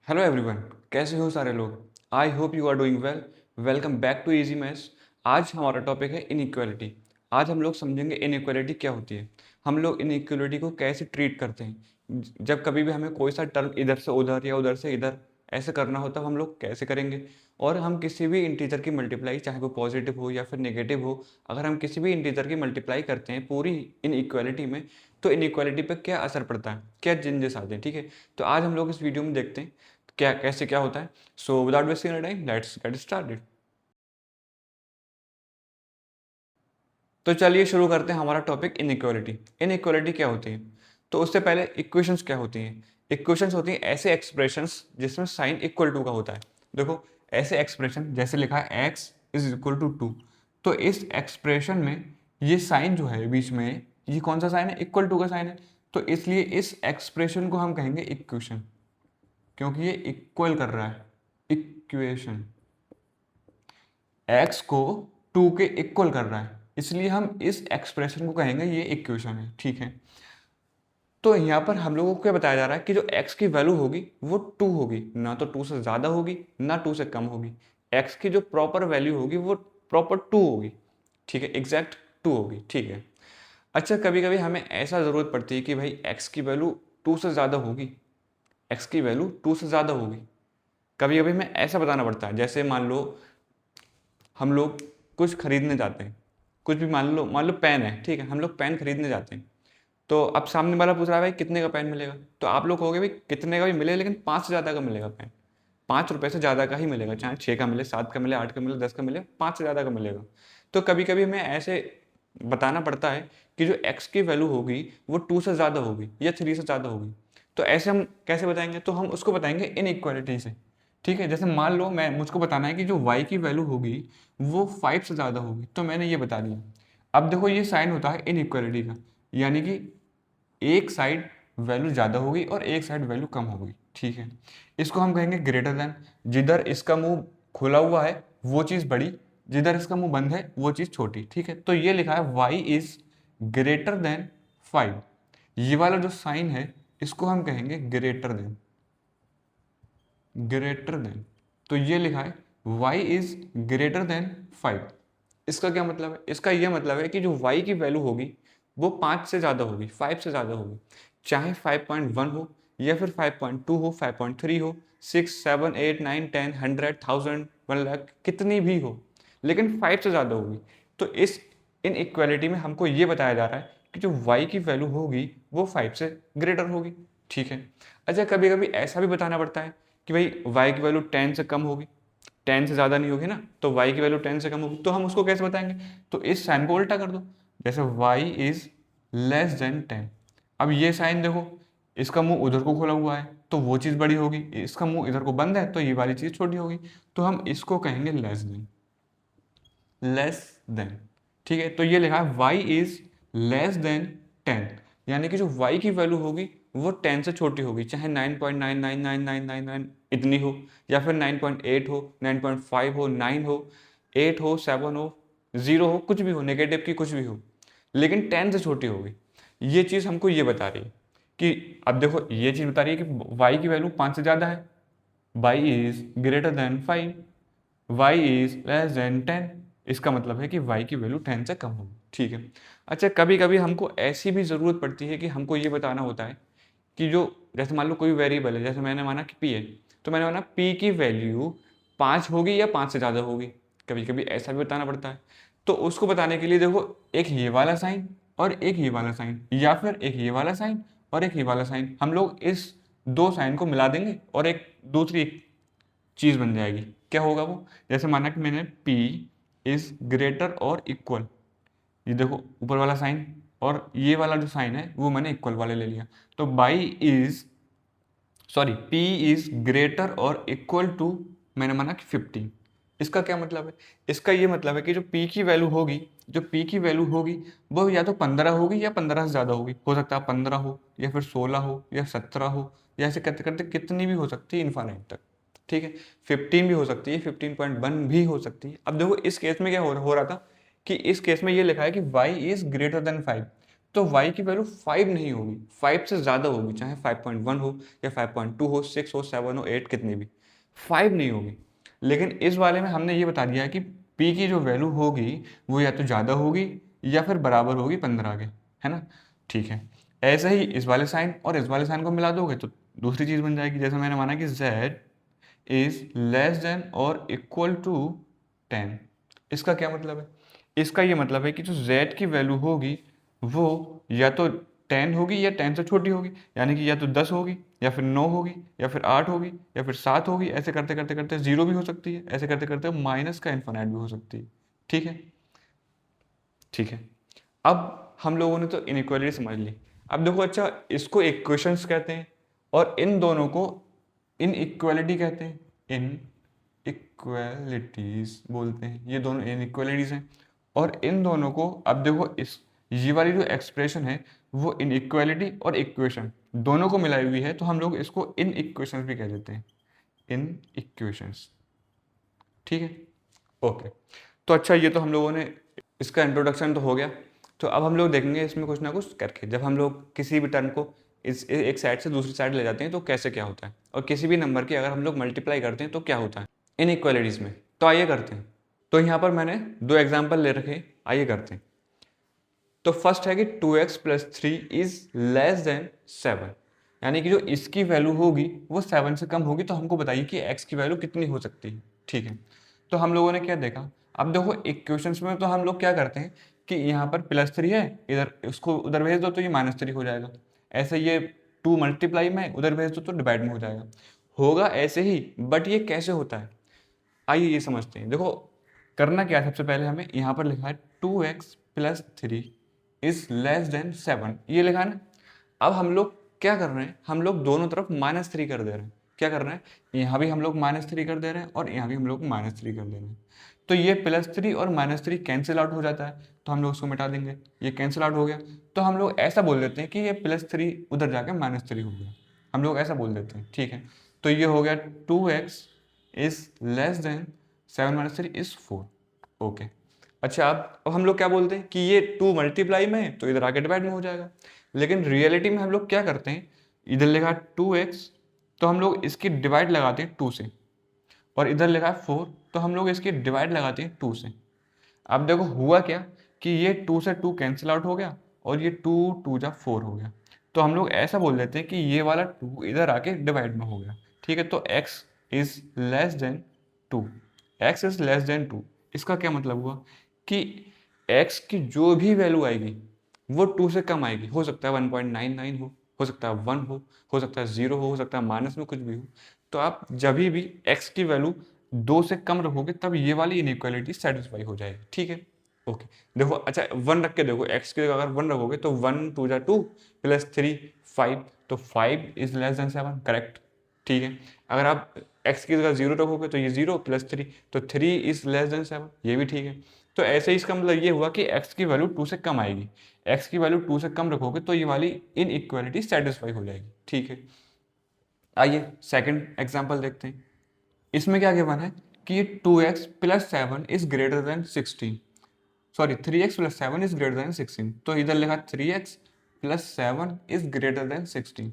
Hello everyone, कैसे हो सारे लोग। I hope you are doing well. Welcome back to easy maths. आज हमारा टॉपिक है इनइक्वालिटी। आज हम लोग समझेंगे इनइक्वालिटी क्या होती है, हम लोग इनइक्वालिटी को कैसे ट्रीट करते हैं। जब कभी भी हमें कोई सा टर्म इधर से उधर या उधर से इधर ऐसे करना होता है, हम लोग कैसे करेंगे। और हम किसी भी इंटीजर की मल्टीप्लाई, चाहे वो पॉजिटिव हो या फिर नेगेटिव हो, अगर हम किसी भी इंटीजर की मल्टीप्लाई करते हैं पूरी इनइक्वालिटी में, तो इनइक्वालिटी पे क्या असर पड़ता है, क्या चेंजेस आते हैं। ठीक है, तो आज हम लोग इस वीडियो में देखते हैं क्या कैसे क्या होता है। So without wasting time let's get started. तो चलिए शुरू करते हैं हमारा टॉपिक इनइक्वालिटी। इनइक्वालिटी क्या होती है, तो उससे पहले इक्वेशंस क्या होती हैं। इक्वेशंस होती हैं ऐसे एक्सप्रेशंस जिसमें साइन इक्वल टू का होता है। देखो, ऐसे एक्सप्रेशन जैसे लिखा है x is equal to two, तो इस एक्सप्रेशन में ये साइन जो है बीच में, ये कौन सा साइन है, इक्वल टू का साइन है। तो इसलिए इस एक्सप्रेशन को हम कहेंगे इक्वेशन, क्योंकि ये इक्वल कर रहा है। इक्वेशन x को 2 के इक्वल कर रहा है, इसलिए हम इस एक्सप्रेशन को कहेंगे ये इक्वेशन है। ठीक है, तो यहाँ पर हम लोगों को क्या बताया जा रहा है कि जो x की वैल्यू होगी वो 2 होगी, ना तो 2 से ज़्यादा होगी ना 2 से कम होगी। x की जो प्रॉपर वैल्यू होगी वो प्रॉपर 2 होगी। ठीक है, एग्जैक्ट 2 होगी। ठीक है, अच्छा कभी कभी हमें ऐसा ज़रूरत पड़ती है कि भाई x की वैल्यू 2 से ज़्यादा होगी, x की वैल्यू 2 से ज़्यादा होगी। कभी कभी हमें ऐसा बताना पड़ता है, जैसे मान लो हम लोग कुछ खरीदने जाते हैं, कुछ भी मान लो पेन है। ठीक है, हम लोग पेन खरीदने जाते हैं, तो अब सामने वाला पूछ रहा है भाई कितने का पेन मिलेगा, तो आप लोग कहोगे भाई कितने का भी मिले लेकिन 5 से ज़्यादा का मिलेगा पेन। 5 रुपये से ज़्यादा का ही मिलेगा, चाहे 6 का मिले, 7 का मिले, 8 का मिले, 10 का मिले, 5 से ज़्यादा का मिलेगा। तो कभी कभी हमें ऐसे बताना पड़ता है कि जो x की वैल्यू होगी वो 2 से ज़्यादा होगी या 3 से ज़्यादा होगी। तो ऐसे हम कैसे बताएंगे, तो हम उसको बताएंगे इनइक्वालिटी से। ठीक है, जैसे मान लो मैं मुझको बताना है कि जो y की वैल्यू होगी वो 5 से ज़्यादा होगी, तो मैंने ये बता दिया। अब देखो ये साइन होता है इनइक्वालिटी का, यानी कि एक साइड वैल्यू ज़्यादा होगी और एक साइड वैल्यू कम होगी। ठीक है, इसको हम कहेंगे ग्रेटर देन। जिधर इसका मुंह खुला हुआ है वो चीज़ बड़ी, जिधर इसका मुंह बंद है वो चीज़ छोटी। ठीक है, तो ये लिखा है y इज ग्रेटर देन 5। ये वाला जो साइन है इसको हम कहेंगे ग्रेटर देन। ग्रेटर देन, तो ये लिखा है y इज ग्रेटर देन 5। इसका क्या मतलब है, इसका यह मतलब है कि जो y की वैल्यू होगी वो 5 से ज़्यादा होगी, 5 से ज़्यादा होगी। चाहे 5.1 हो या फिर 5.2 हो, 5.3 हो, 6, 7, 8, 9, 10, 100, 1000, 1 लाख, कितनी भी हो, लेकिन 5 से ज़्यादा होगी। तो इस इन इक्वालिटी में हमको ये बताया जा रहा है कि जो y की वैल्यू होगी वो 5 से ग्रेटर होगी। ठीक है, अच्छा कभी कभी ऐसा भी बताना पड़ता है कि भाई y की वैल्यू 10 से कम होगी, 10 से ज़्यादा नहीं होगी ना, तो y की वैल्यू 10 से कम होगी, तो हम उसको कैसे बताएंगे, तो इस साइन को उल्टा कर दो। जैसे y इज लेस देन 10। अब ये साइन देखो, इसका मुंह उधर को खुला हुआ है तो वो चीज़ बड़ी होगी, इसका मुंह इधर को बंद है तो ये वाली चीज़ छोटी होगी, तो हम इसको कहेंगे लेस देन। लेस देन, ठीक है, तो ये लिखा है y इज लेस देन 10, यानी कि जो y की वैल्यू होगी वो 10 से छोटी होगी, चाहे 9.99999 इतनी हो, या फिर 9.8 हो, 9.5 हो, 9 हो, 8 हो, 7 हो, 0 हो, कुछ भी हो, नेगेटिव की कुछ भी हो, लेकिन 10 से छोटी होगी। ये चीज़ हमको ये बता रही है कि, अब देखो ये चीज़ बता रही है कि y की वैल्यू 5 से ज़्यादा है, y is greater than 5, y is less than 10, इसका मतलब है कि y की वैल्यू 10 से कम होगी। ठीक है, अच्छा कभी कभी हमको ऐसी भी ज़रूरत पड़ती है कि हमको ये बताना होता है कि जो, जैसे मान लो कोई वेरिएबल है, जैसे मैंने माना कि p है, तो मैंने माना p की वैल्यू 5 होगी या 5 से ज़्यादा होगी। कभी कभी ऐसा भी बताना पड़ता है, तो उसको बताने के लिए देखो, एक ये वाला साइन और एक ये वाला साइन, या फिर एक ये वाला साइन और एक ये वाला साइन, हम लोग इस दो साइन को मिला देंगे और एक दूसरी चीज़ बन जाएगी। क्या होगा वो, जैसे माना कि मैंने p इज ग्रेटर और इक्वल, ये देखो ऊपर वाला साइन और ये वाला जो साइन है वो मैंने इक्वल वाले ले लिया, तो p इज ग्रेटर और इक्वल टू, मैंने माना कि 15। इसका क्या मतलब है, इसका ये मतलब है कि जो p की वैल्यू होगी, जो p की वैल्यू होगी वो या तो 15 होगी या 15 से ज़्यादा होगी, हो सकता है 15 हो या फिर 16 हो या 17 हो, या ऐसे करते करते कितनी भी हो सकती है इन्फानाइट तक। ठीक है, 15 भी हो सकती है, 15.1 भी हो सकती है। अब देखो इस केस में क्या हो रहा था कि इस केस में ये लिखा है कि y इज ग्रेटर देन 5, तो y की वैल्यू 5 नहीं होगी, 5 से ज़्यादा होगी, चाहे 5.1 हो या 5.2 हो, 6 हो, 7 हो, 8 कितनी भी, 5 नहीं होगी। लेकिन इस वाले में हमने ये बता दिया है कि p की जो वैल्यू होगी वो या तो ज़्यादा होगी या फिर बराबर होगी 15 के, है ना। ठीक है, ऐसे ही इस वाले साइन और इस वाले साइन को मिला दोगे तो दूसरी चीज़ बन जाएगी। जैसे मैंने माना कि z इज लेस देन और इक्वल टू 10। इसका क्या मतलब है? इसका ये मतलब है कि जो z की वैल्यू होगी वो या तो 10 होगी या 10 से छोटी होगी, यानी कि या तो 10 होगी या फिर 9 होगी या फिर 8 होगी या फिर 7 होगी। ऐसे करते करते करते 0 भी हो सकती है, ऐसे करते करते माइनस का इन्फिनिट भी हो सकती है। ठीक है, ठीक है। अब हम लोगों ने तो इनइक्वालिटी समझ ली। अब देखो, अच्छा इसको इक्वेशंस कहते हैं और इन दोनों को इनइक्वालिटी कहते हैं, इन इक्वालिटीज बोलते हैं। ये दोनों इनइक्वालिटीज हैं और इन दोनों को, अब देखो इस ये वाली जो एक्सप्रेशन है वो इनइक्वालिटी और इक्वेशन दोनों को मिलाई हुई है, तो हम लोग इसको इन इक्वेशंस भी कह देते हैं, इन इक्वेशंस। ठीक है, ओके। तो अच्छा, ये तो हम लोगों ने इसका इंट्रोडक्शन तो हो गया। तो अब हम लोग देखेंगे इसमें कुछ ना कुछ करके, जब हम लोग किसी भी टर्म को इस एक साइड से दूसरी साइड ले जाते हैं तो कैसे क्या होता है, और किसी भी नंबर की अगर हम लोग मल्टीप्लाई करते हैं तो क्या होता है इनइक्वालिटीज़ में। तो आइए करते हैं। तो यहाँ पर मैंने दो एग्जाम्पल ले रखे, आइए करते हैं। तो फर्स्ट है कि 2x plus 3 is less than 7, यानी कि जो इसकी वैल्यू होगी वो 7 से कम होगी। तो हमको बताइए कि x की वैल्यू कितनी हो सकती है। ठीक है, तो हम लोगों ने क्या देखा, अब देखो इक्वेशंस में तो हम लोग क्या करते हैं कि यहाँ पर +3 है, इधर इसको उधर भेज दो तो ये -3 हो जाएगा। ऐसे ये 2 मल्टीप्लाई में उधर भेज दो तो डिवाइड में हो जाएगा, होगा ऐसे ही। बट ये कैसे होता है, आइए ये समझते हैं। देखो करना क्या है, सबसे पहले हमें यहाँ पर लिखा है 2x plus 3 is less than 7, ये लिखा है ना। अब हम लोग क्या कर रहे हैं, हम लोग दोनों तरफ -3 कर दे रहे हैं। क्या कर रहे हैं, यहाँ भी हम लोग -3 कर दे रहे हैं और यहाँ भी हम लोग -3 कर दे रहे हैं। तो ये +3 और -3 कैंसिल आउट हो जाता है, तो हम लोग उसको मिटा देंगे, ये कैंसिल आउट हो गया। तो हम लोग ऐसा बोल देते हैं कि ये +3 उधर जाके -3 हो गया, हम लोग ऐसा बोल देते हैं। ठीक है, तो ये हो गया 2x is less than 7 minus 3 is 4। Okay, अच्छा अब हम लोग क्या बोलते हैं कि ये 2 मल्टीप्लाई में है तो इधर आके डिवाइड में हो जाएगा। लेकिन रियलिटी में हम लोग क्या करते हैं, इधर लिखा 2x तो हम लोग इसकी डिवाइड लगाते हैं 2 से, और इधर लिखा है 4 तो हम लोग इसकी डिवाइड लगाते हैं 2 से। अब देखो हुआ क्या कि ये 2 से 2 कैंसिल आउट हो गया और ये 2 2 जा 4 हो गया। तो हम लोग ऐसा बोल देते हैं कि ये वाला 2 इधर आके डिवाइड में हो गया। ठीक है, तो x is less than 2, x is less than 2। इसका क्या मतलब हुआ कि x की जो भी वैल्यू आएगी वो 2 से कम आएगी। हो सकता है 1.99 हो सकता है 1 हो सकता है 0 हो सकता है माइनस में कुछ भी हो। तो आप जब भी x की वैल्यू 2 से कम रखोगे तब ये वाली इनइक्वालिटी सेटिस्फाई हो जाएगी। ठीक है, ओके। देखो अच्छा 1 रख के देखो, x की जगह अगर 1 रखोगे तो 1 2 जा 2 प्लस 3 5, तो 5 इज लेस देन 7, करेक्ट। ठीक है, अगर आप x की जगह 0 रखोगे तो ये 0 प्लस 3, तो 3 इज लेस देन 7, ये भी ठीक है। तो ऐसे ही इसका मतलब ये हुआ कि x की वैल्यू 2 से कम आएगी, x की वैल्यू 2 से कम रखोगे तो ये वाली इनइक्वालिटी सेटिस्फाई हो जाएगी। ठीक है, आइए सेकंड एग्जांपल देखते हैं। इसमें क्या गिवन है कि 2x plus 7 is greater than 16, sorry 3x plus 7 is greater than 16। तो इधर लिखा 3x plus 7 is greater than 16।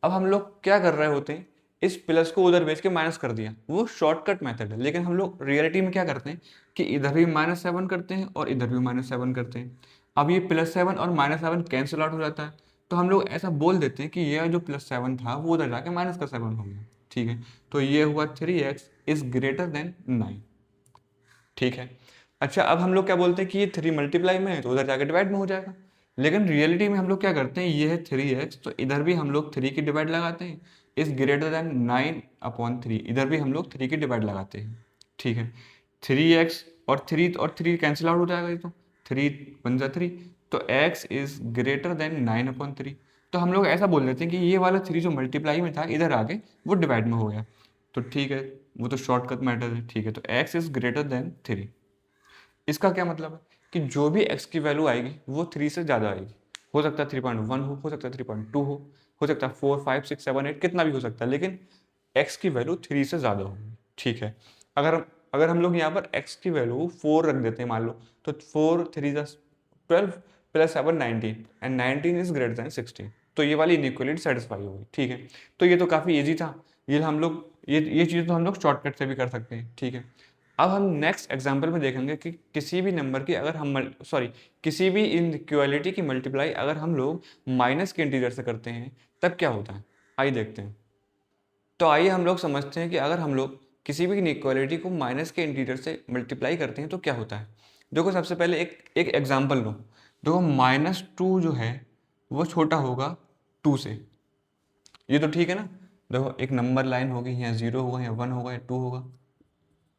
अब हम लोग क्या कर रहे होते हैं, इस प्लस को उधर भेज के माइनस कर दिया, वो शॉर्टकट मेथड है। लेकिन हम लोग रियलिटी में क्या करते हैं कि इधर भी -7 करते हैं और इधर भी -7 करते हैं। अब ये +7 और -7 कैंसिल आउट हो जाता है, तो हम लोग ऐसा बोल देते हैं कि ये जो +7 था वो उधर जाके -7 हो गया। ठीक है, तो ये हुआ 3x इज ग्रेटर देन 9। ठीक है, अच्छा अब हम लोग क्या बोलते हैं कि ये 3 मल्टीप्लाई में है तो उधर जाके डिवाइड में हो जाएगा। लेकिन रियलिटी में हम लोग क्या करते हैं, ये है 3x तो इधर भी हम लोग 3 की डिवाइड लगाते हैं, इज ग्रेटर देन 9/3, इधर भी हम लोग 3 की डिवाइड लगाते हैं। ठीक है, 3x और 3 कैंसिल आउट हो जाएगा, ये तो 3 बन जा 3, तो x इज ग्रेटर देन 9/3। तो हम लोग ऐसा बोल देते हैं कि ये वाला 3 जो मल्टीप्लाई में था इधर आके वो डिवाइड में हो गया। तो ठीक है, वो तो शॉर्टकट मैटर है। ठीक है, तो x इज ग्रेटर देन 3। इसका क्या मतलब है कि जो भी x की वैल्यू आएगी वो 3 से ज़्यादा आएगी। हो सकता है 3.1 हो सकता है 3.2 हो सकता है 4 5 6 7 8 कितना भी हो सकता है, लेकिन x की वैल्यू 3 से ज़्यादा होगी। ठीक है, अगर हम लोग यहाँ पर x की वैल्यू 4 रख देते हैं मान लो, तो 4 3 12, plus 7 19 and 19 is greater than 16, तो ये वाली इनइक्वालिटी सेटिस्फाई होगी। ठीक है, तो ये तो काफ़ी इजी था, ये हम लोग ये चीज़ तो हम लोग शॉर्टकट से भी कर सकते हैं। ठीक है, अब हम नेक्स्ट एग्जांपल में देखेंगे कि किसी भी नंबर की अगर हम किसी भी इनइक्वालिटी की मल्टीप्लाई अगर हम लोग माइनस के इंटीजर से करते हैं तब क्या होता है, आइए देखते हैं। तो आइए हम लोग समझते हैं कि अगर हम लोग किसी भी इनइक्वालिटी को माइनस के इंटीजर से मल्टीप्लाई करते हैं तो क्या होता है। देखो सबसे पहले एक एक एग्जांपल लो। देखो -2 जो है वो छोटा होगा 2 से, ये तो ठीक है ना। देखो एक नंबर लाइन होगी, यहाँ 0 होगा, यहाँ 1 होगा, यहाँ 2 होगा,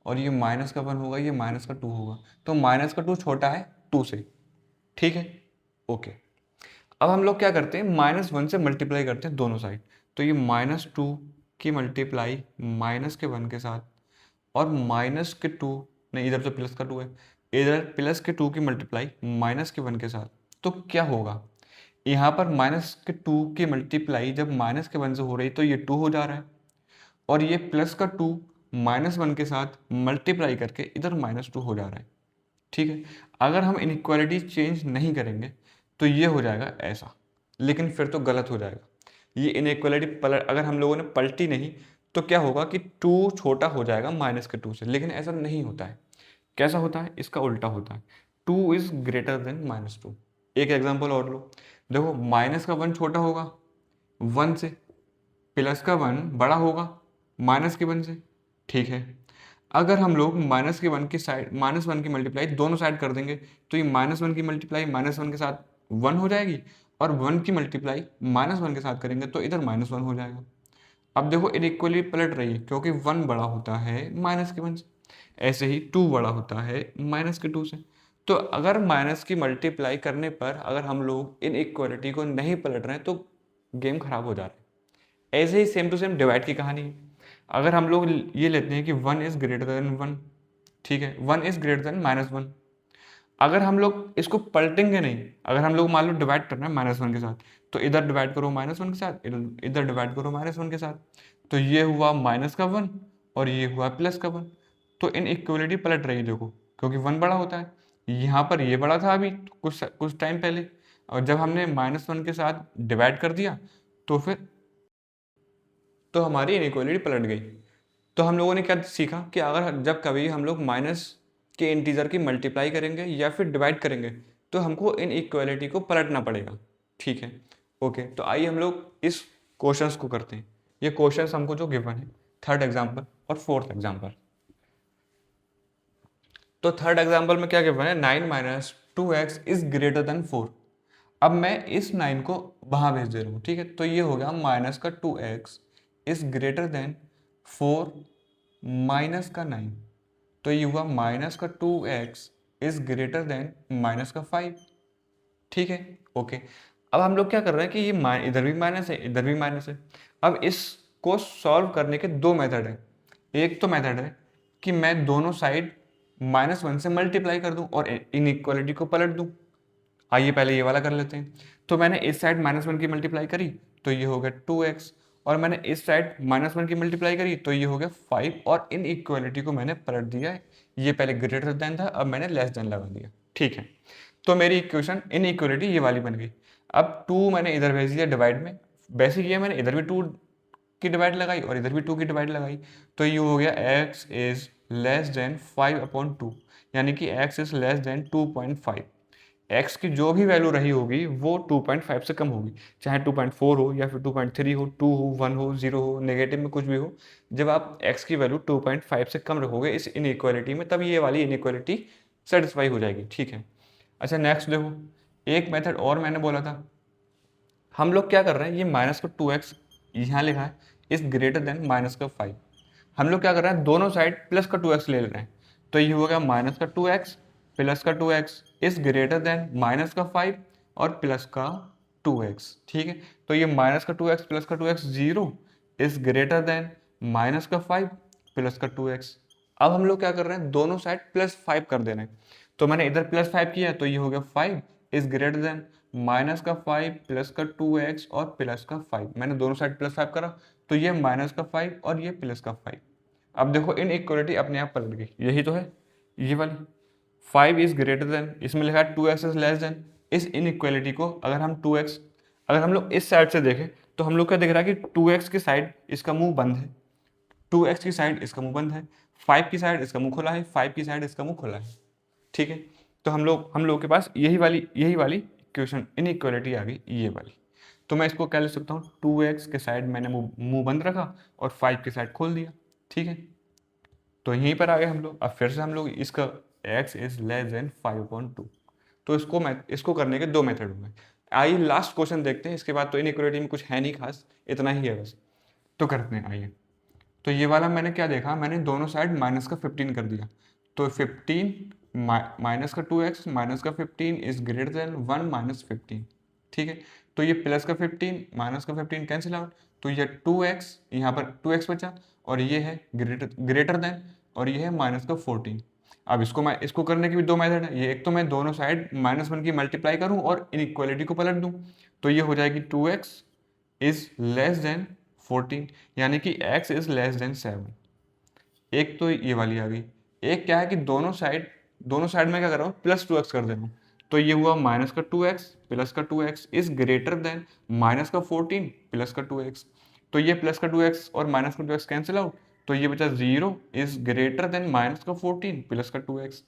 और ये माइनस का 1 होगा, ये माइनस का 2 होगा, तो माइनस का 2 छोटा है 2 से। ठीक है, ओके। अब हम लोग क्या करते हैं, -1 से मल्टीप्लाई करते हैं दोनों साइड। तो ये -2 की मल्टीप्लाई माइनस के 1 के साथ, और माइनस के 2 नहीं, इधर तो प्लस का 2 है, इधर प्लस के 2 की मल्टीप्लाई माइनस के 1 के साथ, तो क्या होगा, यहाँ पर माइनस के 2 की मल्टीप्लाई जब माइनस के 1 से हो रही तो ये 2 हो जा रहा है, और ये प्लस का 2 -1 के साथ मल्टीप्लाई करके इधर -2 हो जा रहा है। ठीक है, अगर हम इनइक्वालिटी चेंज नहीं करेंगे तो ये हो जाएगा ऐसा, लेकिन फिर तो गलत हो जाएगा। ये इनइक्वालिटी पलट, अगर हम लोगों ने पलटी नहीं तो क्या होगा कि 2 छोटा हो जाएगा माइनस के 2 से, लेकिन ऐसा नहीं होता है। कैसा होता है, इसका उल्टा होता है, 2 इज ग्रेटर देन -2। एक एग्जांपल और लो। देखो माइनस का 1 छोटा होगा 1 से, प्लस का 1 बड़ा होगा माइनस के 1 से। ठीक है, अगर हम लोग -1 की साइड -1 की मल्टीप्लाई दोनों साइड कर देंगे तो ये -1 की मल्टीप्लाई -1 के साथ 1 हो जाएगी, और 1 की मल्टीप्लाई -1 के साथ करेंगे तो इधर -1 हो जाएगा। अब देखो इनइक्वली पलट रही है, क्योंकि 1 बड़ा होता है माइनस के 1 से, ऐसे ही 2 बड़ा होता है माइनस के 2 से। तो अगर माइनस की मल्टीप्लाई करने पर अगर हम लोग इनइक्वालिटी को नहीं पलट रहे हैं तो गेम खराब हो जा रहा है। ऐसे ही सेम टू सेम डिवाइड की कहानी है। अगर हम लोग ये लेते हैं कि 1 इज ग्रेटर देन 1, ठीक है, 1 इज ग्रेटर देन -1, अगर हम लोग इसको पलटेंगे नहीं, अगर हम लोग मान लो डिवाइड करना है -1 के साथ, तो इधर डिवाइड करो -1 के साथ, इधर डिवाइड करो -1 के साथ, तो ये हुआ माइनस का 1 और ये हुआ प्लस का 1। तो इन इक्वलिटी पलट रही है, देखो, क्योंकि 1 बड़ा होता है, यहाँ पर ये बड़ा था अभी कुछ टाइम पहले, और जब हमने -1 के साथ डिवाइड कर दिया तो फिर तो हमारी इनइक्वालिटी पलट गई। तो हम लोगों ने क्या सीखा कि अगर जब कभी हम लोग माइनस के इंटीजर की मल्टीप्लाई करेंगे या फिर डिवाइड करेंगे तो हमको इन इक्वालिटी को पलटना पड़ेगा। ठीक है, ओके। तो आइए हम लोग इस क्वेश्चंस को करते हैं। ये क्वेश्चंस हमको जो गिवन है, थर्ड एग्जाम्पल और फोर्थ एग्जाम्पल। तो थर्ड एग्जाम्पल में क्या गिवन है, 9 - 2x इज ग्रेटर देन 4। अब मैं इस 9 को वहां भेज दे रहा हूँ। ठीक है, तो ये हो गया माइनस का 2x is greater than 4 minus का 9, तो ये हुआ माइनस का 2x is greater than minus का 5। ठीक है, ओके। अब हम लोग क्या कर रहे हैं कि ये इधर भी माइनस है, इधर भी माइनस है। अब इसको सॉल्व करने के दो मेथड है। एक तो मेथड है कि मैं दोनों साइड -1 से मल्टीप्लाई कर दूं और इनइक्वालिटी को पलट दूं। आइए पहले ये वाला कर लेते हैं। तो मैंने इस साइड -1 की मल्टीप्लाई करी तो ये हो गया 2x, और मैंने इस साइड -1 की मल्टीप्लाई करी तो ये हो गया 5, और इन इक्वालिटी को मैंने पलट दिया है। ये पहले ग्रेटर देन था, अब मैंने लेस देन लगा दिया। ठीक है, तो मेरी इक्वेशन इन इक्वालिटी ये वाली बन गई। अब 2 मैंने इधर भेज दिया डिवाइड में, वैसे किया मैंने इधर भी 2 की डिवाइड लगाई और इधर भी 2 की डिवाइड लगाई, तो ये हो गया x इज लेस देन 5/2, यानी कि x is less than 2.5। x की जो भी वैल्यू रही होगी वो 2.5 से कम होगी, चाहे 2.4 हो या फिर 2.3 हो, 2 हो, 1 हो, 0 हो, नेगेटिव में कुछ भी हो। जब आप x की वैल्यू 2.5 से कम रखोगे इस इनइक्वालिटी में, तब ये वाली इनइक्वालिटी सेटिस्फाई हो जाएगी। ठीक है, अच्छा नेक्स्ट देखो, एक मेथड और मैंने बोला था। हम लोग क्या कर रहे हैं, ये माइनस का 2x यहाँ लिखा है इज ग्रेटर देन माइनस का 5। हम लोग क्या कर रहे हैं, दोनों साइड प्लस का 2x ले रहे हैं, तो ये हो गया माइनस का 2x प्लस का 2x is greater than minus का 5 और प्लस का 2x। ठीक है, तो ये माइनस का 2x प्लस का 2x 0 is greater than minus का 5 प्लस का 2x। अब हम लोग क्या कर रहे हैं, दोनों साइड +5 कर दे रहे हैं, तो मैंने इधर +5 किया तो ये हो गया 5 इज ग्रेटर देन माइनस का 5 प्लस का 2x और प्लस का 5। मैंने दोनों साइड +5 करा तो ये माइनस का 5 और ये प्लस का 5। अब देखो इन इक्वलिटी अपने आप पलट गई, यही तो है ये वाली। 5 इज ग्रेटर देन, इसमें लिखा है 2x इज लेस देन, इस इनइक्वालिटी को अगर हम 2x, अगर हम लोग इस साइड से देखें तो हम लोग क्या दिख रहा है कि 2x की साइड इसका मुंह बंद है, 2x की साइड इसका मुंह बंद है, 5 की साइड इसका मुंह खुला है, 5 की साइड इसका मुंह खुला है। ठीक है, तो हम लोग के पास यही वाली इक्वेशन इनइक्वालिटी आ गई, ये वाली। तो मैं इसको क्या लिख सकता हूँ, 2x के साइड मैंने मुंह बंद रखा और 5 के साइड खोल दिया। ठीक है, तो यहीं पर आ गए हम लोग। अब फिर से हम लोग इसका x इज लेस देन 5/2, तो इसको करने के दो मेथड होंगे। आइए लास्ट क्वेश्चन देखते हैं, इसके बाद तो इनइक्वालिटी में कुछ है नहीं खास, इतना ही है बस। तो करते हैं, आइए। तो ये वाला मैंने क्या देखा, मैंने दोनों साइड माइनस का 15 कर दिया। तो 15 माइनस का 2x माइनस का 15 इज ग्रेटर देन 1 माइनस 15। ठीक है, तो ये प्लस का 15 माइनस का 15 कैंसिल आउट, तो ये 2x, यहाँ पर 2x बचा, और ये है ग्रेटर देन, और ये है माइनस का 14। अब इसको करने की भी दो मेथड है। ये एक तो मैं दोनों साइड -1 की मल्टीप्लाई करूँ और इनइक्वालिटी को पलट दूँ, तो ये हो जाएगी 2x इज लेस देन 14, यानी कि x इज लेस देन 7। एक तो ये वाली आ गई। एक क्या है कि दोनों साइड में क्या कर रहा हूँ, +2x कर दे रहा हूँ, तो ये हुआ माइनस का 2x प्लस का 2x is greater than minus का 14 प्लस का 2x। तो ये प्लस का 2x और माइनस का 2x कैंसिल आउट, तो ये बचा 0 इज ग्रेटर देन माइनस का 14 प्लस का 2x।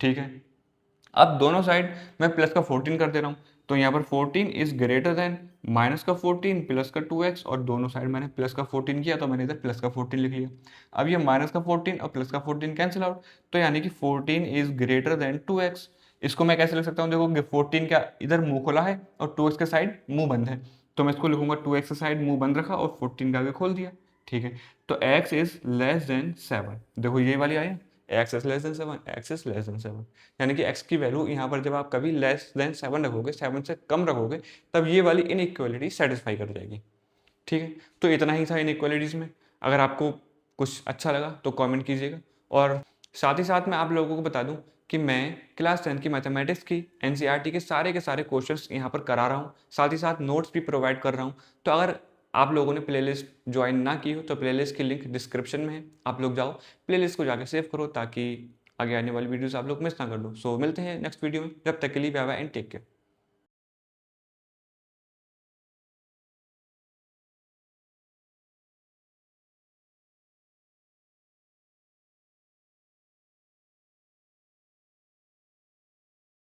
ठीक है, अब दोनों साइड मैं प्लस का 14 कर दे रहा हूँ, तो यहाँ पर 14 इज ग्रेटर देन माइनस का 14 प्लस का 2x, और दोनों साइड मैंने प्लस का 14 किया तो मैंने इधर प्लस का 14 लिख लिया। अब ये माइनस का 14 और प्लस का 14 कैंसिल आउट, तो यानी कि 14 इज ग्रेटर देन 2x। इसको मैं कैसे लिख सकता हूँ, देखो 14 का इधर मुंह खुला है और 2x का साइड मुंह बंद है, तो मैं इसको लिखूंगा 2x का साइड मुंह बंद रखा और 14 का आगे खोल दिया। ठीक है, तो x इज लेस देन 7। देखो ये वाली आई, x is less than 7, x is less than 7, यानी कि x की वैल्यू यहाँ पर जब आप कभी लेस देन 7 रखोगे, 7 से कम रखोगे, तब ये वाली इनइक्वालिटी सेटिस्फाई कर जाएगी। ठीक है, तो इतना ही था इनइक्वालिटीज़ में। अगर आपको कुछ अच्छा लगा तो कमेंट कीजिएगा, और साथ ही साथ मैं आप लोगों को बता दूं कि मैं क्लास 10 की मैथमेटिक्स की एनसीईआरटी के सारे क्वेश्चंस यहाँ पर करा रहा हूँ, साथ ही साथ नोट्स भी प्रोवाइड कर रहा हूँ। तो अगर आप लोगों ने प्लेलिस्ट ज्वाइन ना की हो तो प्लेलिस्ट की लिंक डिस्क्रिप्शन में है, आप लोग जाओ प्लेलिस्ट को जाके सेव करो ताकि आगे आने वाली वीडियोस आप लोग मिस ना कर दो। सो मिलते हैं नेक्स्ट वीडियो में, जब तक के लिए bye bye and take care.